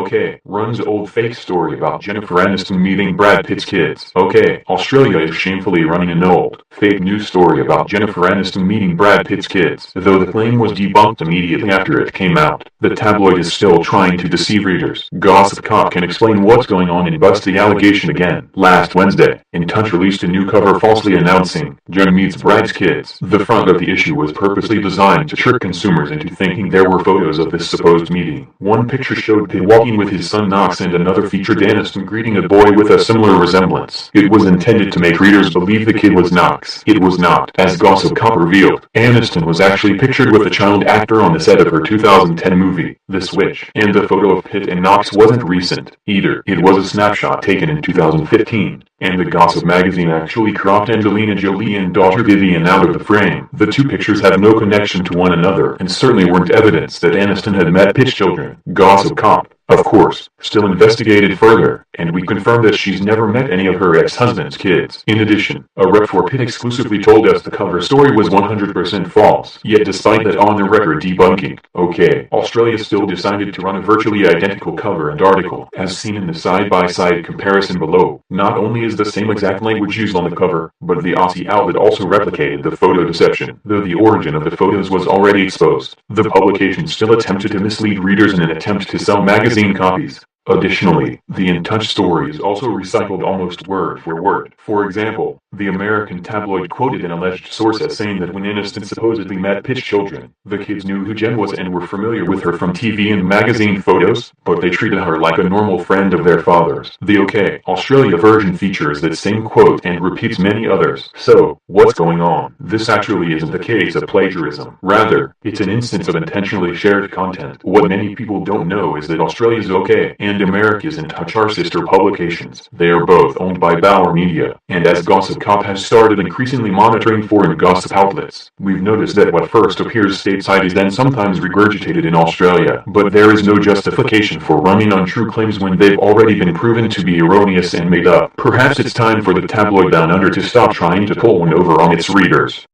Okay, runs old fake story about Jennifer Aniston meeting Brad Pitt's kids. Okay, Australia is shamefully running an old, fake news story about Jennifer Aniston meeting Brad Pitt's kids. Though the claim was debunked immediately after it came out, the tabloid is still trying to deceive readers. Gossip Cop can explain what's going on and bust the allegation again. Last Wednesday, In Touch released a new cover falsely announcing Jen meets Brad's kids. The front of the issue was purposely designed to trick consumers into thinking there were photos of this supposed meeting. One picture showed Pitt walking with his son Knox and another featured Aniston greeting a boy with a similar resemblance. It was intended to make readers believe the kid was Knox. It was not, as Gossip Cop revealed. Aniston was actually pictured with a child actor on the set of her 2010 movie, The Switch, and the photo of Pitt and Knox wasn't recent, either. It was a snapshot taken in 2015, and the Gossip magazine actually cropped Angelina Jolie and daughter Vivian out of the frame. The two pictures have no connection to one another, and certainly weren't evidence that Aniston had met Pitt's children. Gossip Cop, of course, still investigated further, and we confirmed that she's never met any of her ex-husband's kids. In addition, a rep for Pitt exclusively told us the cover story was 100% false, yet despite that on-the-record debunking, okay, Australia still decided to run a virtually identical cover and article, as seen in the side-by-side comparison below. Not only is the same exact language used on the cover, but the Aussie outlet also replicated the photo deception, though the origin of the photos was already exposed. The publication still attempted to mislead readers in an attempt to sell magazine copies. Additionally, the In Touch story is also recycled almost word for word. For example, the American tabloid quoted an alleged source as saying that when Aniston supposedly met Pitt's children, the kids knew who Jen was and were familiar with her from TV and magazine photos, but they treated her like a normal friend of their father's. The OK Australia version features that same quote and repeats many others. So, what's going on? This actually isn't the case of plagiarism. Rather, it's an instance of intentionally shared content. What many people don't know is that Australia's OK and America's In Touch are sister publications. They are both owned by Bauer Media, and as Gossip Cop has started increasingly monitoring foreign gossip outlets, we've noticed that what first appears stateside is then sometimes regurgitated in Australia. But there is no justification for running untrue claims when they've already been proven to be erroneous and made up. Perhaps it's time for the tabloid down under to stop trying to pull one over on its readers.